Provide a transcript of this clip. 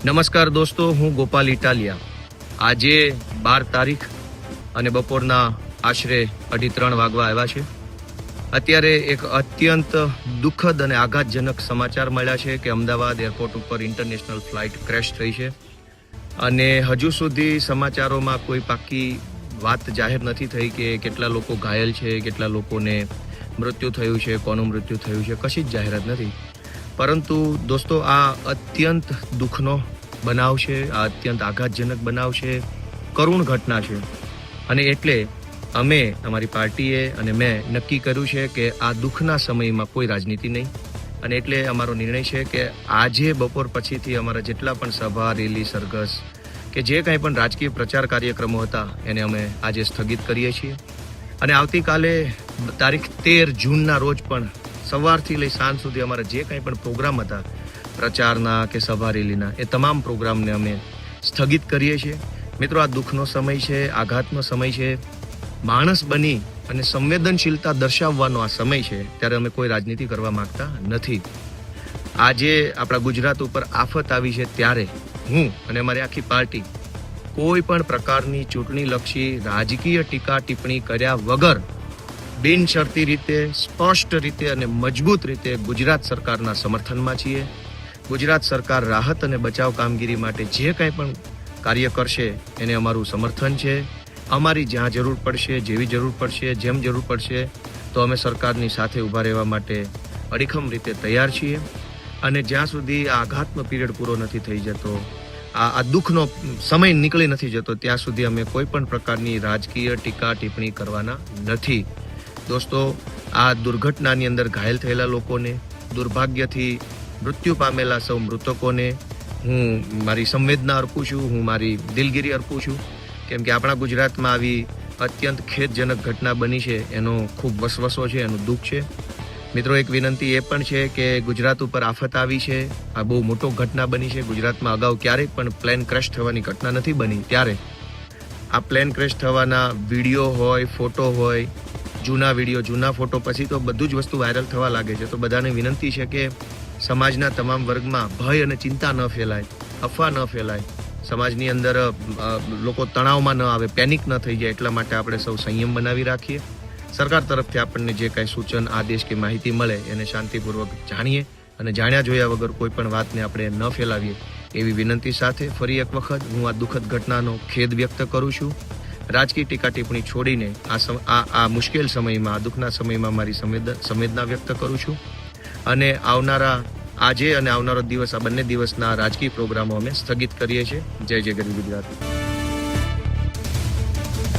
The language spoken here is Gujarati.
નમસ્કાર દોસ્તો, હું ગોપાલ ઇટાલિયા. આજે 12 તારીખ અને બપોરના આશરે 2:30 વાગવા આવ્યા છે. અત્યારે એક અત્યંત દુઃખદ અને આઘાતજનક સમાચાર મળ્યા છે કે અમદાવાદ એરપોર્ટ ઉપર ઇન્ટરનેશનલ ફ્લાઇટ ક્રેશ થઈ છે અને હજુ સુધી સમાચારોમાં કોઈ પાક્કી વાત જાહેર નથી થઈ કે કેટલા લોકો ઘાયલ છે, કેટલા લોકોને મૃત્યુ થયું છે, કોનું મૃત્યુ થયું છે, કશી જ જાહેરાત નથી. પરંતુ દોસ્તો, આ અત્યંત દુઃખનો બનાવ છે, આ અત્યંત આઘાતજનક બનાવ છે, કરુણ ઘટના છે અને એટલે અમે અમારી પાર્ટીએ અને મેં નક્કી કર્યું છે કે આ દુઃખના સમયમાં કોઈ રાજનીતિ નહીં અને એટલે અમારો નિર્ણય છે કે આજે બપોર પછીથી અમારા જેટલા પણ સભા, રેલી, સરઘસ કે જે કંઈ પણ રાજકીય પ્રચાર કાર્યક્રમો હતા એને અમે આજે સ્થગિત કરીએ છીએ અને આવતીકાલે તારીખ 13 જૂનના રોજ પણ સવારથી લઈ સાંજ સુધી અમારા જે કંઈ પણ પ્રોગ્રામ હતા પ્રચારના કે સભા રેલીના, એ તમામ પ્રોગ્રામને અમે સ્થગિત કરીએ છીએ. મિત્રો, આ દુઃખનો સમય છે, આઘાતનો સમય છે. માણસ બની અને સંવેદનશીલતા દર્શાવવાનો આ સમય છે, ત્યારે અમે કોઈ રાજનીતિ કરવા માંગતા નથી. આજે આપણા ગુજરાત ઉપર આફત આવી છે ત્યારે હું અને અમારી આખી પાર્ટી કોઈ પણ પ્રકારની ચૂંટણીલક્ષી રાજકીય ટીકા ટિપ્પણી કર્યા વગર બિનશરતી રીતે, સ્પષ્ટ રીતે અને મજબૂત રીતે ગુજરાત સરકારના સમર્થનમાં છીએ. ગુજરાત સરકાર રાહત અને બચાવ કામગીરી માટે જે કંઈ પણ કાર્ય કરશે એને અમારું સમર્થન છે. અમારી જ્યાં જરૂર પડશે, જેવી જરૂર પડશે, જેમ જરૂર પડશે તો અમે સરકારની સાથે ઊભા રહેવા માટે અડીખમ રીતે તૈયાર છીએ અને જ્યાં સુધી આ આઘાતનો પીરિયડ પૂરો નથી થઈ જતો, આ દુઃખનો સમય નીકળી નથી જતો, ત્યાં સુધી અમે કોઈ પણ પ્રકારની રાજકીય ટીકા ટિપ્પણી કરવાના નથી. દોસ્તો, આ દુર્ઘટનાની અંદર ઘાયલ થયેલા લોકોને, દુર્ભાગ્યથી મૃત્યુ પામેલા સૌ મૃતકોને હું મારી સંવેદના અર્પું છું, હું મારી દિલગીરી અર્પું છું, કેમ કે આપણા ગુજરાતમાં આવી અત્યંત ખેદજનક ઘટના બની છે એનો ખૂબ વસવસો છે, એનું દુઃખ છે. મિત્રો, એક વિનંતી એ પણ છે કે ગુજરાત ઉપર આફત આવી છે, આ બહુ મોટો ઘટના બની છે. ગુજરાતમાં અગાઉ ક્યારેય પણ પ્લેન ક્રેશ થવાની ઘટના નથી બની, ત્યારે આ પ્લેન ક્રેશ થવાના વિડીયો હોય, ફોટો હોય, જૂના વિડીયો, જૂના ફોટો, પછી તો બધું જ વસ્તુ વાયરલ થવા લાગે છે. તો બધાને વિનંતી છે કે સમાજના તમામ વર્ગમાં ભય અને ચિંતા ન ફેલાય, અફવા ન ફેલાય, સમાજની અંદર લોકો તણાવમાં ન આવે, પેનિક ન થઈ જાય, એટલા માટે આપણે સૌ સંયમ બનાવી રાખીએ. સરકાર તરફથી આપણને જે કાંઈ સૂચન, આદેશ કે માહિતી મળે એને શાંતિપૂર્વક જાણીએ અને જાણ્યા જોયા વગર કોઈ પણ વાતને આપણે ન ફેલાવીએ એવી વિનંતી સાથે ફરી એક વખત હું આ દુઃખદ ઘટનાનો ખેદ વ્યક્ત કરું છું. રાજકીય ટીકા ટિપ્પણી છોડીને આ મુશ્કેલ સમયમાં, આ દુઃખના સમયમાં મારી સંવેદના વ્યક્ત કરું છું અને આજે અને આવનારો દિવસ, આ બંને દિવસના રાજકીય પ્રોગ્રામો અમે સ્થગિત કરીએ છીએ. જય જય ગરવી ગુજરાત.